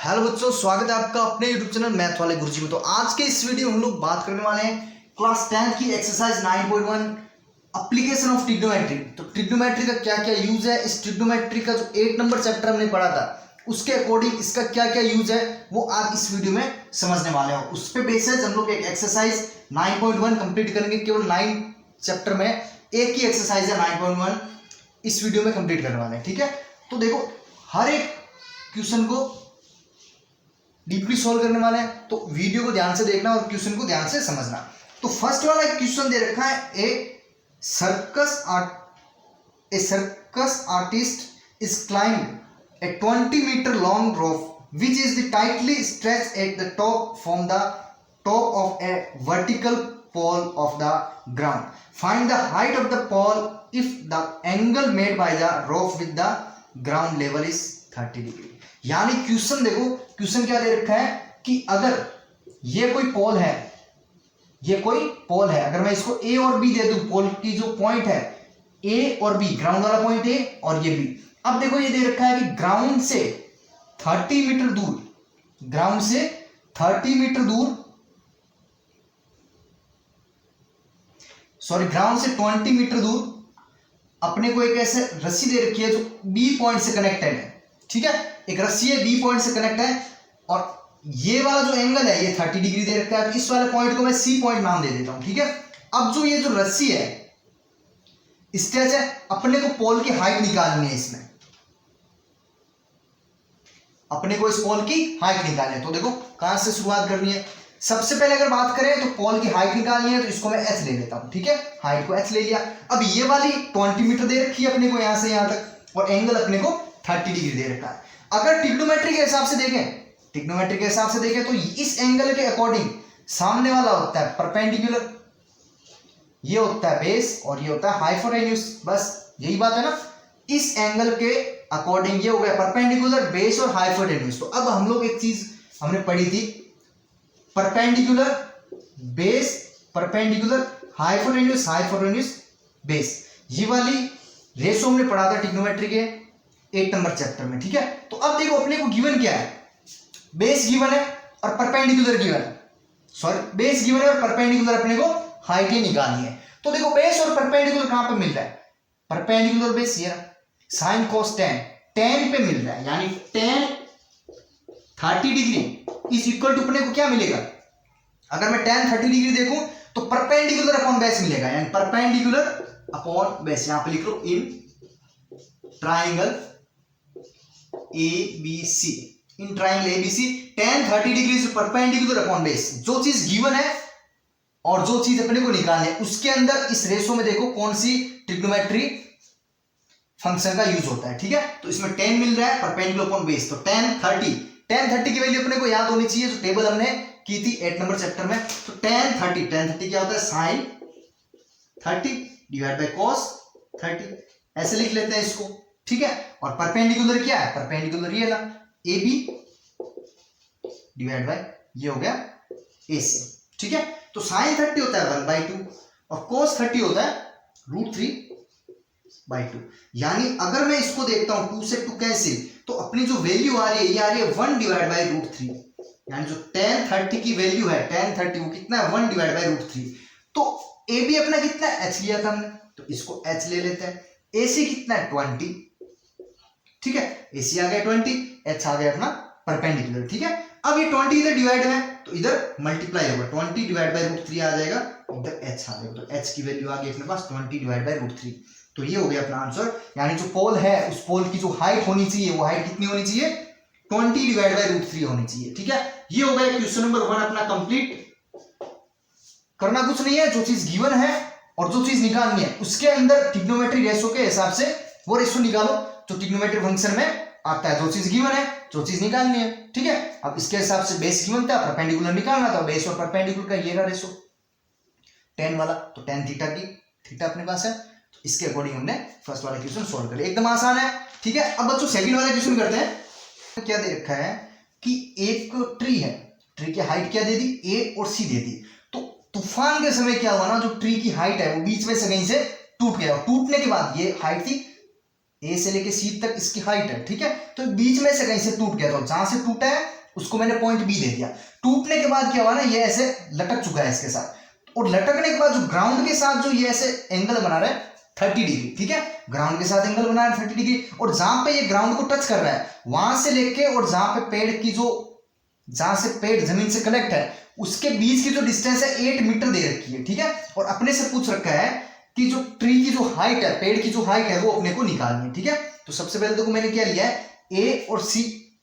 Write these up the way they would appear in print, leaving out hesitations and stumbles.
Hello बच्चों, स्वागत है आपका अपने यूट्यूब चैनल मैथ वाले गुरुजी में। तो आज के इस वीडियो में हम लोग बात करने वाले हैं क्लास 10 की एक्सरसाइज 9.1 एप्लीकेशन ऑफ ट्रिग्नोमेट्री। तो ट्रिग्नोमेट्री का क्या क्या यूज है, इस ट्रिग्नोमेट्री का जो 8 नंबर चैप्टर हमने पढ़ा था उसके अकॉर्डिंग इसका क्या क्या यूज है वो आज इस वीडियो में समझने वाले हो। उस पर बेसिस हम लोग एक एक्सरसाइज 9.1 कंप्लीट करेंगे। केवल 9 चैप्टर में एक ही एक्सरसाइज है 9.1 इस वीडियो में कंप्लीट करने वाले हैं। ठीक है, तो देखो हर एक क्वेश्चन को डीपली सॉल्व करने वाले हैं, तो वीडियो को ध्यान से देखना और क्वेश्चन को ध्यान से समझना। तो फर्स्ट वाला एक क्वेश्चन दे रखा है, a circus artist is climb a 20 metre long rope which is the tightly stretch at the top from the top of a vertical pole of the ground. Find the height of the pole if the angle made by the rope with the ground level is 30 degree. यानी question देखो, question क्या दे रखा है कि अगर ये कोई पोल है, अगर मैं इसको ए और बी दे दूं, पोल की जो पॉइंट है ए और बी, ग्राउंड वाला पॉइंट ए और ये बी। अब देखो ये दे रखा है कि ग्राउंड से 30 मीटर दूर, ग्राउंड से 30 मीटर दूर, सॉरी ग्राउंड से 20 मीटर दूर अपने को एक ऐसे रस्सी दे रखी है जो बी पॉइंट से कनेक्टेड है। ठीक है, एक रस्सी है बी पॉइंट से कनेक्ट है और ये वाला जो एंगल है ये 30 डिग्री दे रखा है। तो इस वाले पॉइंट को मैं सी पॉइंट नाम दे देता हूं। ठीक है, अब जो ये जो रस्सी है स्ट्रेच है, अपने को पोल की हाइट निकालनी है। इसमें अपने को इस पोल की हाइट निकालनी है। तो देखो कहां से शुरुआत करनी है। सबसे पहले अगर बात करें तो पोल की हाइट निकालनी है, तो इसको मैं एच ले लेता हूं। ठीक है, हाइट को एच ले लिया। अब ये वाली 20 मीटर दे रखी है अपने को यहां से यहां तक, और एंगल अपने को 30 डिग्री दे रखा है। अगर ट्रिग्नोमेट्री के हिसाब से देखें तो इस एंगल के अकॉर्डिंग सामने वाला होता है परपेंडिकुलर, ये होता है बेस और ये होता है हाइपोटेन्यूज। बस यही बात है ना, इस एंगल के अकॉर्डिंग ये हो गया परपेंडिकुलर, बेस और हाइपोटेन्यूज। तो अब हम लोग एक चीज हमने पढ़ी थी, perpendicular base, perpendicular hypotenuse base, ये वाली रेशो हमने पढ़ा था ट्रिग्नोमेट्री के 8 नंबर चैप्टर में। ठीक है, तो अब देखो अपने को गिवन क्या है, बेस गिवन है और परपेंडिकुलर गिवन है, सॉरी बेस गिवन है और परपेंडिकुलर अपने को हाइट ही निकालनी है। तो देखो बेस और परपेंडिकुलर कहां पे मिल रहा है, परपेंडिकुलर बेस ये साइन कोस टेन पे मिल रहा है। यानी tan 30 degree is equal to अपने को क्या मिलेगा, अगर मैं टेन 30 डिग्री देखूं तो परपेंडिकुलर अपॉन बेस मिलेगा, यानी परपेंडिकुलर अपॉन बेस। यहां पे लिख लो in triangle ABC, in triangle ABC tan 30 degree perpendicular upon base. जो चीज गिवन है और जो चीज अपने को निकालनी है उसके अंदर इस रेशो में देखो कौन सी ट्रिग्नोमेट्री फंक्शन का यूज होता है। ठीक है, तो इसमें 10 मिल रहा है परपेंडिकुलर अपॉन बेस, तो tan 30 की वैल्यू अपने को याद होनी चाहिए, जो टेबल हमने की थी 8 नंबर चैप्टर में। तो tan 30 क्या होता है, साइन 30 डिवाइड बाय cos 30, ऐसे लिख लेते हैं इसको। ठीक है, और परपेंडिकुलर क्या है, परपेंडिकुलर ये ना AB डिवाइड बाय ये हो गया AC। ठीक है, तो साइन 30 होता है 1/2 और cos 30 होता है √3/2। यानी अगर मैं इसको देखता हूं 2 से 2 कैसे, तो अपनी जो वैल्यू आ रही है ये आ रही है 1 डिवाइड बाय √3। यानी जो tan 30 की वैल्यू है tan 30 वो कितना है, 1 डिवाइड बाय √3। तो AB अपना कितना है, H लिया था हमने, तो इसको H ले लेते हैं। AC कितना है 20। ठीक है, AC आ गया 20, H आ गया अपना परपेंडिकुलर। ठीक है, अब ये 20 इधर डिवाइड है तो इधर मल्टीप्लाई होगा, 20 डिवाइड बाय √3 आ जाएगा, इधर H आ जाएगा, तो H की वैल्यू आ गई अपने पास 20 डिवाइड बाय √3। तो ये हो गया अपना आंसर। यानी जो पोल है उस पोल की जो हाइट होनी चाहिए वो हाइट कितनी होनी चाहिए, 20 डिवाइड बाय √3 होनी चाहिए। ठीक है, ये हो गया क्वेश्चन नंबर 1 अपना कंप्लीट। करना कुछ नहीं है, जो चीज गिवन है और जो चीज निकालनी है उसके अंदर ट्रिग्नोमेट्री रेशो के हिसाब से वो रेशो निकालो जो ट्रिग्नोमेट्री फंक्शन में आता है। जो चीज गिवन है, जो चीज निकालनी है। ठीक है, अब इसके हिसाब से बेस गिवन था, परपेंडिकुलर निकालना था, बेस और परपेंडिकुलर का ये रहा रेशो 10 वाला, तो tan थीटा की थीटा अपने पास है। तो इसके अकॉर्डिंग हमने फर्स्ट वाला क्वेश्चन सॉल्व कर लिया, एकदम आसान है। ठीक है, अब बच्चों सेकंड वाला क्वेश्चन करते हैं। क्या दे रखा है कि एक ट्री है, ट्री की हाइट क्या दे दी, A और C दे दी। तो तूफान के समय क्या हुआ ना, जो ट्री की हाइट है वो बीच में से कहीं से टूट गया, टूटने के बाद ये हाइट थी ए से लेके सी तक इसकी हाइट है, ठीक है। तो बीच में से कहीं से टूट गया, तो जहां से टूटा है उसको मैंने पॉइंट बी दे दिया। टूटने के बाद क्या हुआ ना, ये ऐसे लटक चुका है इसके साथ, और लटकने के बाद जो ग्राउंड के साथ जो ये ऐसे एंगल बना रहा है 30 डिग्री, ठीक है, ग्राउंड के साथ एंगल बना रहा है 30 डिग्री, और जहां पे ये ग्राउंड को टच कर रहा है वहां से लेके और जहां पे पेड़ की जो, जहां से पेड़ जमीन से कनेक्ट है उसके बीच की जो डिस्टेंस है 8 मीटर दे रखी है, ठीक है। और अपने से पूछ रखा है कि जो ट्री की जो हाइट है, पेड़ की जो हाइट है वो अपने को निकालनी है, ठीक है। तो सबसे पहले देखो मैंने क्या लिया है, ए और सी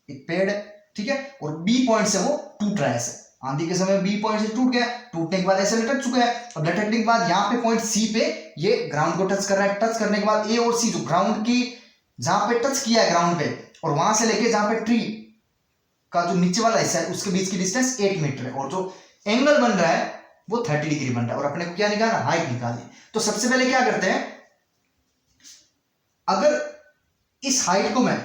एक पेड़ है, ठीक है, और बी पॉइंट से वो टूट रहा है ऐसे, आंधी के समय बी पॉइंट से टूट गया, टूटने के बाद ऐसे लटक चुका है। अब लटकने के बाद यहाँ पे पॉइंट सी पे ये ग्राउंड को टच कर रहा है, टच करने के बाद ए और सी जो ग्राउंड की जहां पे टच किया है ग्राउंड पे, और वहां से लेके जहां पे ट्री का जो नीचे वाला हिस्सा है उसके बीच की डिस्टेंस 8 मीटर है, और जो एंगल बन रहा है वो 30 डिग्री बन रहा है, और अपने को क्या निकालना, हाइट निकालनी। तो सबसे पहले क्या करते हैं, अगर इस हाइट को मैं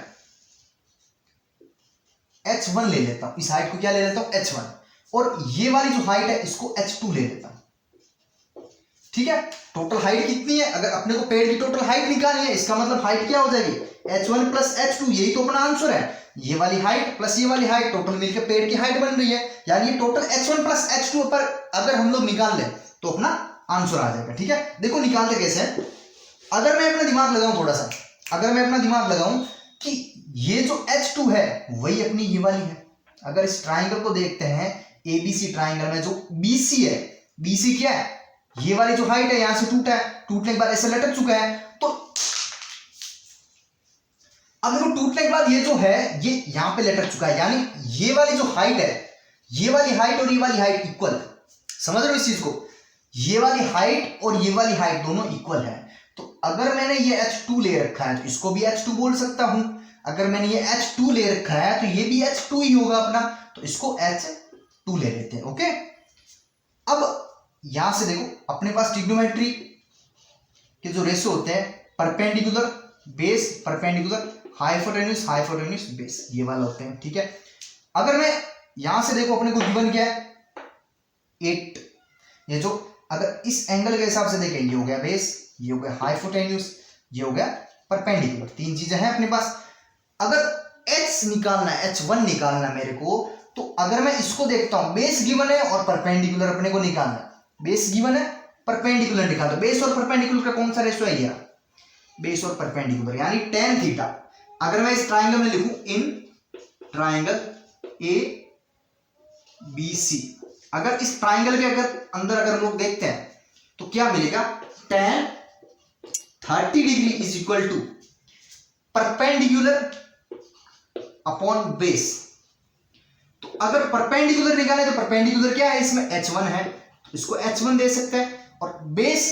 h1 ले लेता हूं, इस हाइट को क्या ले लेता हूं, h1, और ये वाली जो हाइट है इसको h2 ले लेता हूं, ठीक है। टोटल हाइट कितनी है, अगर अपने को पेड़ की टोटल हाइट निकालनी है, इसका मतलब हाइट क्या हो जाएगी, h1 प्लस h2, यही तो अपना आंसर है। ये वाली हाइट प्लस ये वाली हाइट टोटल मिलकर पेड़ की हाइट बन रही है, यानी ये टोटल h1 प्लस h2 पर अगर हम लोग निकाल लें तो अपना आंसर आ जाएगा, ठीक है। देखो निकालते कैसे है, अगर मैं अपना दिमाग लगाऊं थोड़ा सा, अगर मैं अपना दिमाग लगाऊं कि ये जो h2 है वही अपनी ये वाली है, अगर इस ट्राइंगल को देखते हैं एबीसी ट्राइंगल में जो बीसी है, बीसी क्या है, ये वाली जो हाइट है यहां से टूटा है, टूटने के बाद ऐसे लटक चुका है, तो अब देखो टूटने के बाद ये जो है ये यहां पे लटक चुका है, यानी ये वाली जो हाइट है, ये वाली हाइट और ये वाली हाइट इक्वल है, समझ रहे हो इस चीज को, ये वाली हाइट और ये वाली हाइट दोनों इक्वल है। तो अगर मैंने ये h2 ले रखा है तो इसको भी h2 बोल सकता हूं, अगर मैंने ये h2 ले रखा है तो ये भी h2 ही होगा अपना, तो इसको h2 ले लेते हैं, ओके। अब यहां से देखो अपने पास ट्रिग्नोमेट्री के जो रेशियो होते हैं, perpendicular base, perpendicular hypotenuse, hypotenuse base, ये वाला होते हैं, ठीक है। अगर मैं यहां से देखो अपने को गिवन क्या है 8, ये जो अगर इस एंगल के हिसाब से देखें ये हो गया बेस, ये हो गया हाइपोटेन्यूज, ये हो गया परपेंडिकुलर, तीन चीजें हैं अपने पास। अगर h निकालना है, h1 निकालना है मेरे को, तो अगर मैं इसको देखता हूं, बेस गिवन है और परपेंडिकुलर अपने को निकालना है, बेस गिवन है परपेंडिकुलर निकालना, बेस और परपेंडिकुलर का कौन सा रेशियो है, ये बेस और परपेंडिकुलर यानी tan थीटा। अगर मैं इस ट्राइंगल में लिखूं in triangle A B C, अगर इस ट्राइंगल के अंदर अगर लोग देखते हैं तो क्या मिलेगा, tan 30 degree is equal to perpendicular upon base. तो अगर परपेंडिकुलर निकाले तो परपेंडिकुलर क्या है, इसमें h1 है तो इसको h1 दे सकते हैं, और बेस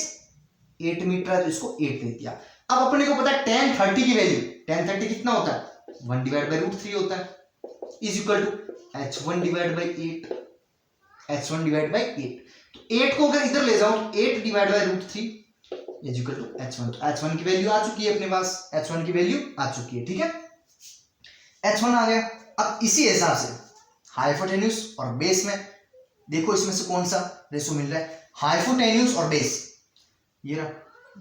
8 मीटर है तो इसको 8 दे दिया। अब अपने को पता है tan 30 की वैल्यू, tan 30 कितना होता है 1 डिवाइड बाई रूट 3 होता है, is equal to h1 divide by 8, h1 divide by 8। तो 8 को अगर इधर ले जाओ तो 8 divide by root 3 is equal to h1, तो h1 की वैल्यू आ चुकी है अपने पास, h1 की वैल्यू आ चुकी है, ठीक है, h1 आ गया। अब इसी हिसाब से हाइपोटेन्यूज और बेस में देखो इसमें से कौन सा रेशो मिल रहा है, हाइपोटेन्यूज और बेस, ये रहा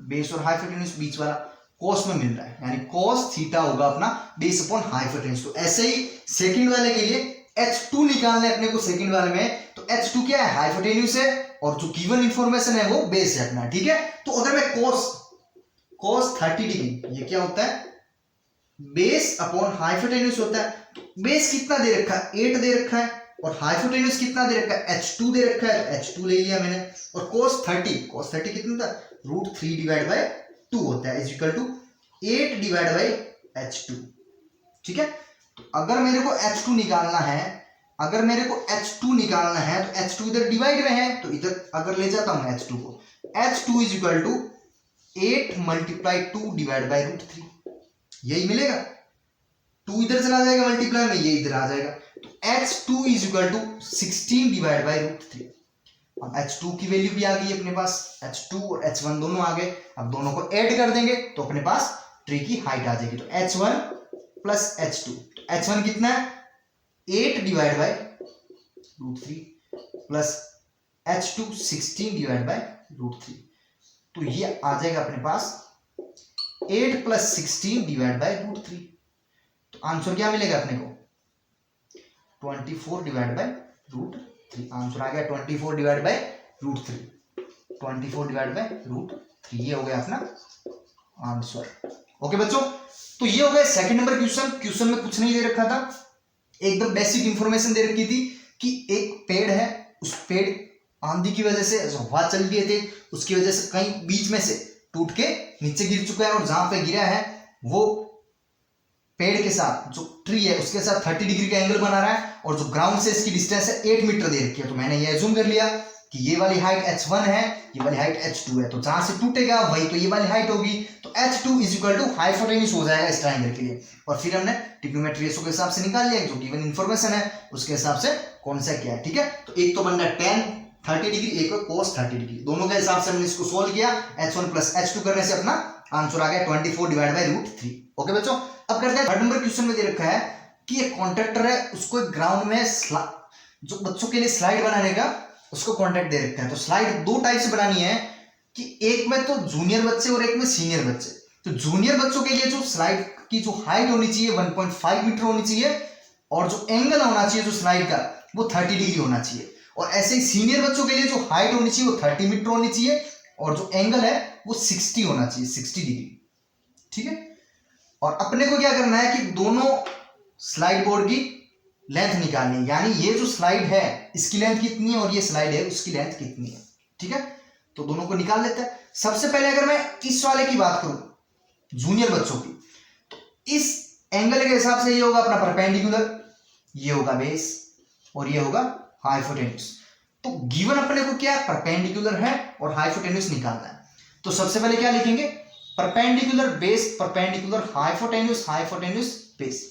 बेस और हाइपोटेन्यूज बीच वाला कोस में मिल रहा है, यानी कोस थीटा होगा अपना बेस अपॉन हाइपोटेन्यूज। तो ऐसे ही सेकंड वाले के लिए h2 निकालना है अपने को सेकंड वाले में, तो h2 क्या है, हाइपोटेन्यूज है, और जो गिवन इंफॉर्मेशन है वो बेस है अपना, ठीक है। तो अगर मैं कोस 30 डिग्री, ये क्या होता है बेस अपॉन हाइपोटेन्यूज होता है, तो बेस कितना दे रखा है 8 दे रखा है, और हाइपोटेन्यूज कितना दे रखा है h2 दे रखा है, तो h2 ले लिया मैंने, और कोस 30 कितना था रूट 3 डिवाइड बाई 2 होता है, is equal to 8 divide by h2, ठीक है। तो अगर मेरे को h2 निकालना है, अगर मेरे को h2 निकालना है तो h2 इधर डिवाइड में है, तो इधर अगर ले जाता हूं h2 को, h2 is equal to 8 multiply 2 divide by root 3, यही मिलेगा, 2 इधर चला जाएगा मल्टीप्लाई में, ये इधर आ जाएगा, तो h2 is equal to 16 divide by root 3। अब h2 की वैल्यू भी आ गई अपने पास, h2 और h1 दोनों आ गए, अब दोनों को ऐड कर देंगे तो अपने पास ट्री की हाइट आ जाएगी, तो h1 प्लस h2, तो h1 कितना है 8 divide by root 3 plus h2 16 divide by root 3, तो ये आ जाएगा अपने पास 8 + 16 डिवाइड बाय √3। तो आंसर क्या मिलेगा अपने को 24 डिवाइड बाय √3। आंसर आ गया 24 डिवाइड बाय √3। 24 डिवाइड बाय √3 ये हो गया अपना आंसर। ओके बच्चों, तो ये हो गया सेकंड नंबर क्वेश्चन। क्वेश्चन में कुछ नहीं दे रखा था, एकदम बेसिक इंफॉर्मेशन दे रखी थी कि एक पेड़ है, उस पेड़ आंधी की वजह से हवा चल रही थी, उसकी वजह से कहीं बीच में से टूट के नीचे गिर चुका है, और जहां पे गिरा है वो पेड़ के साथ जो ट्री है उसके साथ 30 डिग्री का एंगल बना रहा है, और जो ग्राउंड से इसकी डिस्टेंस है 8 मीटर दे रखी है। तो मैंने ये एज्यूम कर लिया कि ये वाली हाइट h1 है, ये वाली हाइट h2 है, तो जहां से टूटेगा वही तो ये वाली हाइट होगी। तो h2 = हाइपोटेन्यूज हो जाएगा इस ट्रायंगल के लिए। और फिर हमने ट्रिग्नोमेट्री रेशो के हिसाब से निकाल लिया, जो गिवन इंफॉर्मेशन है उसके हिसाब से कौन सा क्या है। ठीक है, तो एक तो बन रहा है tan 30 डिग्री, एक cos 30 डिग्री, दोनों के हिसाब से हमने इसको सोल्व किया। h1 + h2 करने से अपना आंसर आ गया 24 डिवाइड बाय √3। ओके बच्चों, अब करते हैं थर्ड नंबर क्वेश्चन में दे रखा है कि एक कॉन्ट्रैक्टर है, उसको एक ग्राउंड में जो बच्चों के लिए स्लाइड बनाने का उसको कॉन्ट्रैक्ट दे रखा है। तो स्लाइड दो टाइप से बनानी है कि एक में तो जूनियर बच्चे और एक में सीनियर बच्चे। तो जूनियर बच्चों के लिए जो स्लाइड की जो हाइट होनी चाहिए 1.5 मीटर होनी चाहिए, और जो एंगल होना चाहिए जो स्लाइड का वो 30 डिग्री होना चाहिए। और ऐसे ही सीनियर बच्चों के लिए जो हाइट होनी चाहिए वो 30 मीटर होनी चाहिए, और जो एंगल है वो 60 होना चाहिए, 60 डिग्री। ठीक है, और अपने को क्या करना है कि दोनों स्लाइड बोर्ड की लेंथ निकालनी है, यानी ये जो स्लाइड है इसकी लेंथ कितनी है और ये स्लाइड है उसकी लेंथ कितनी है। ठीक है, तो दोनों को निकाल लेते हैं। सबसे पहले अगर मैं इस वाले की बात करूं जूनियर बच्चों की, तो इस एंगल के हिसाब से ये होगा अपना परपेंडिकुलर, ये होगा बेस, और ये होगा हाइपोटेन्यूज। तो गिवन अपने को क्या है, परपेंडिकुलर है और हाइपोटेन्यूज निकालना है। तो सबसे पहले क्या लिखेंगे, perpendicular base, perpendicular hypotenuse, hypotenuse base.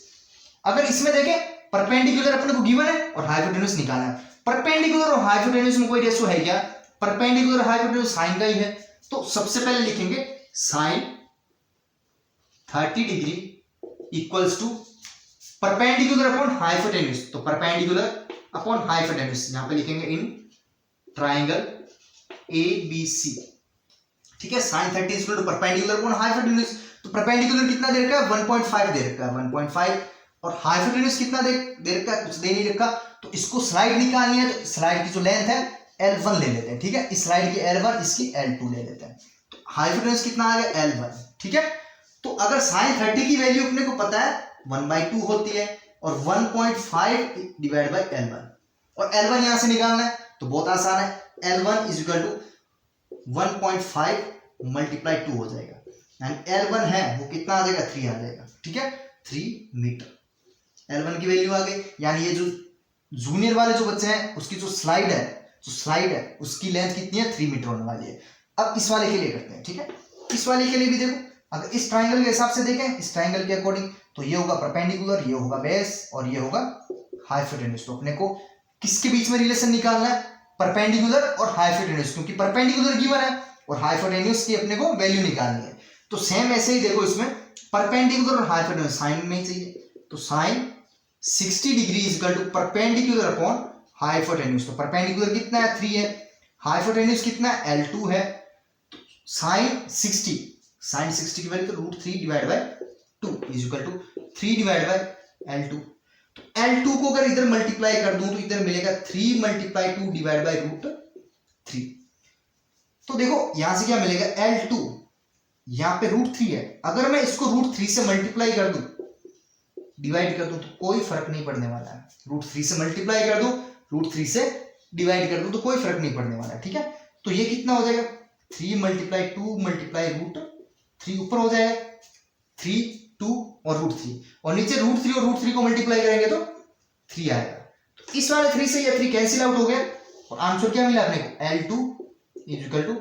अगर इसमें देखें परपेंडिकुलर अपने को गिवन है और हाइपोटेन्यूज निकालना है। परपेंडिकुलर और हाइपोटेन्यूज में कोई रेशो है क्या, परपेंडिकुलर हाइपोटेन्यूज साइन का ही है। तो सबसे पहले लिखेंगे sine 30 degree equals to perpendicular upon hypotenuse. तो परपेंडिकुलर अपॉन हाइपोटेन्यूज यहां पे लिखेंगे इन ट्राइंगल ABC। ठीक है, sine 30 equal to perpendicular upon hypotenuse. तो परपेंडिकुलर कितना दे रखा है 1.5 दे रखा है, 1.5, और हाइपोटेन्यूज कितना दे रखा है, कुछ दे नहीं रखा। तो इसको स्लाइड निकालनी है, तो स्लाइड की जो लेंथ है L1 ले लेते हैं। ठीक है, इस स्लाइड की L1, इसकी L2 ले लेते हैं। तो हाइपोटेन्यूज कितना आ गया L1। ठीक है, तो अगर साइन 30 की वैल्यू अपने को पता है 1/2 होती है, और 1.5 डिवाइड बाय L1, और L1 यहां से निकालना है तो बहुत आसान है। L1 = 1.5 × 2 हो जाएगा, यानी L1 है वो कितना आ जाएगा 3 आ जाएगा। ठीक है, 3 मीटर L1 की वैल्यू आ गई। यानी ये जो जूनियर वाले जो बच्चे हैं उसकी जो स्लाइड है उसकी लेंथ कितनी है 3 मीटर होने वाली है। अब इस वाले के लिए करते हैं। ठीक है, इस वाले के लिए भी देखो, अगर इस ट्राइंगल के हिसाब से देखें, इस ट्राइंगल के अकॉर्डिंग, तो ये होगा परपेंडिकुलर, ये होगा बेस, और ये होगा हाइपोटेन्यूज। तो अपने को किसके बीच में रिलेशन निकालना है, परपेंडिकुलर और हाइपोटेन्यूज, क्योंकि परपेंडिकुलर गिवन है और हाइपोटेन्यूज की अपने को वैल्यू निकालनी है। तो सेम ऐसे ही देखो, इसमें परपेंडिकुलर और हाइपोटेन्यूज साइन में ही चाहिए। तो sine 60 degree equal to perpendicular upon hypotenuse. तो परपेंडिकुलर कितना है 3 है, हाइपोटेन्यूज कितना है L2 है। तो साइन 60 की वैल्यू तो √3 divide by 2 equal to 3 divide by L2। तो L2 को अगर इधर मल्टीप्लाई कर दूं तो इधर मिलेगा 3 × 2 डिवाइड बाय √3। तो देखो यहां से क्या मिलेगा L2, यहां पे √3 है, अगर मैं इसको √3 से मल्टीप्लाई कर दूं, डिवाइड कर दूं, तो कोई फर्क नहीं पड़ने वाला है। √3 से मल्टीप्लाई कर दूं, √3 से डिवाइड कर दूं, तो कोई फर्क नहीं पड़ने वाला है। ठीक है, तो ये कितना हो जाएगा 3 × 2 × √3 ऊपर हो जाएगा 3, 2 और √3, और नीचे √3 और √3 को मल्टीप्लाई करेंगे तो 3 आएगा। तो इस वाले 3 से ये 3 कैंसिल आउट हो गया, और आंसर क्या मिला अपने को L2 =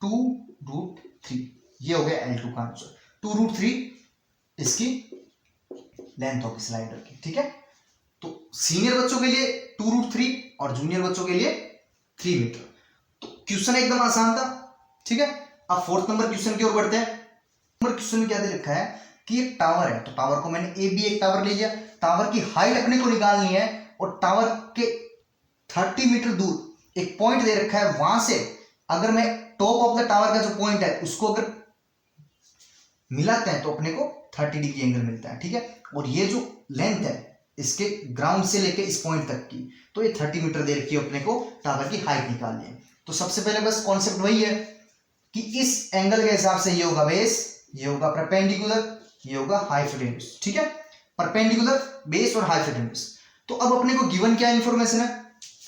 2√3। ये हो गया L2 का आंसर। 2√3 इसकी लेंथ होगी स्लाइडर की। ठीक है, तो सीनियर बच्चों के लिए 2√3 और जूनियर बच्चों के लिए 3 मीटर। तो क्वेश्चन एकदम आसान था। ठीक है, अब फोर्थ नंबर क्वेश्चन की ओर बढ़ते हैं। नंबर क्वेश्चन में क्या दे रखा है कि एक टावर है, तो टावर को मैंने AB एक टावर ले लिया, टावर की हाइट अपने को निकालनी है, और टावर के 30 मीटर दूर एक पॉइंट दे रखा है, वहां से अगर मैं टॉप ऑफ द टावर का जो पॉइंट है उसको अगर मिलाते हैं तो अपने को 30 डिग्री एंगल मिलता है, ठीक है। और ये जो लेंथ है इसके ग्राउंड से लेके इस पॉइंट तक की, तो ये 30 मीटर दे रखी है अपने को, टावर की हाइट निकालनी है। तो सबसे पहले बस कॉन्सेप्ट वही है कि इस एंगल के हिसाब से ये होगा बेस, ये होगा परपेंडिकुलर, ये होगा हाइपोटेन्यूज, ठीक है। परपेंडिकुलर, बेस और हाइपोटेन्यूज। तो अब अपने को गिवन क्या इन्फॉर्मेशन है,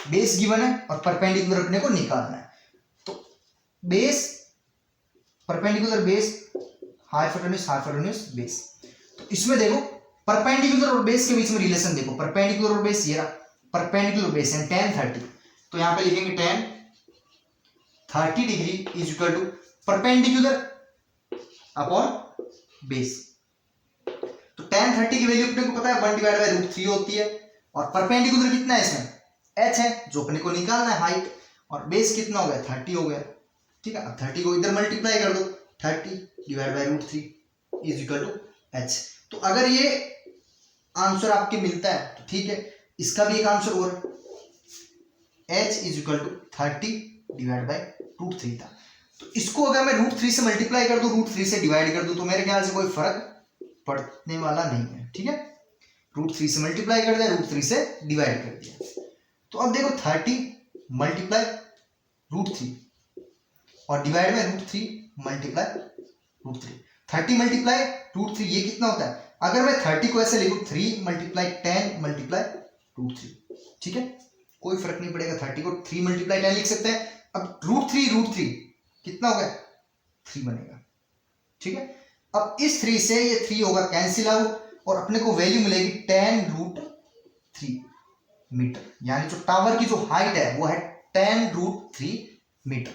बेस गिवन है और परपेंडिकुलर अपने को निकालना है। तो base, perpendicular base, hypotenuse, hypotenuse base. तो इसमें देखो परपेंडिकुलर और बेस के बीच में रिलेशन देखो, परपेंडिकुलर और बेस ये रहा, परपेंडिकुलर बेस है tan 30, तो यहां पे लिखेंगे tan 30 degree is equal to perpendicular upon base. तो tan 30 की वैल्यू अपने को पता है 1/√3 होती है, और परपेंडिकुलर कितना है इसमें, h है जो अपने को निकालना है हाइट, और बेस कितना हो गया 30 हो गया, ठीक है। अब 30 को इधर मल्टीप्लाई कर दो, 30/√3 इज इक्वल टू h। तो अगर ये आंसर आपके मिलता है तो ठीक है, इसका भी एक आंसर और है, h इज इक्वल टू 30/√3 था। तो इसको अगर मैं √3 से मल्टीप्लाई कर दूं, √3 से डिवाइड कर दूं, तो मेरे ख्याल से कोई फर्क पड़ने वाला नहीं है, ठीक है। √3 से मल्टीप्लाई कर दिया, √3 से डिवाइड कर दिया। तो अब देखो 30 मल्टीप्लाई √3 और डिवाइड में √3 मल्टीप्लाई √3, 30 मल्टीप्लाई √3 ये कितना होता है। अगर मैं 30 को ऐसे लिखूं 3 मल्टीप्लाई 10 मल्टीप्लाई √3, ठीक है, कोई फर्क नहीं पड़ेगा, 30 को 3 मल्टीप्लाई 10 लिख सकते हैं। अब √3 कितना हो गया 3 बनेगा, ठीक है। अब इस 3 से ये 3 होगा कैंसिल आउट, और अपने को वैल्यू मिलेगी tan√3 मीटर, यानी जो टावर की जो हाइट है वो है tan√3 मीटर।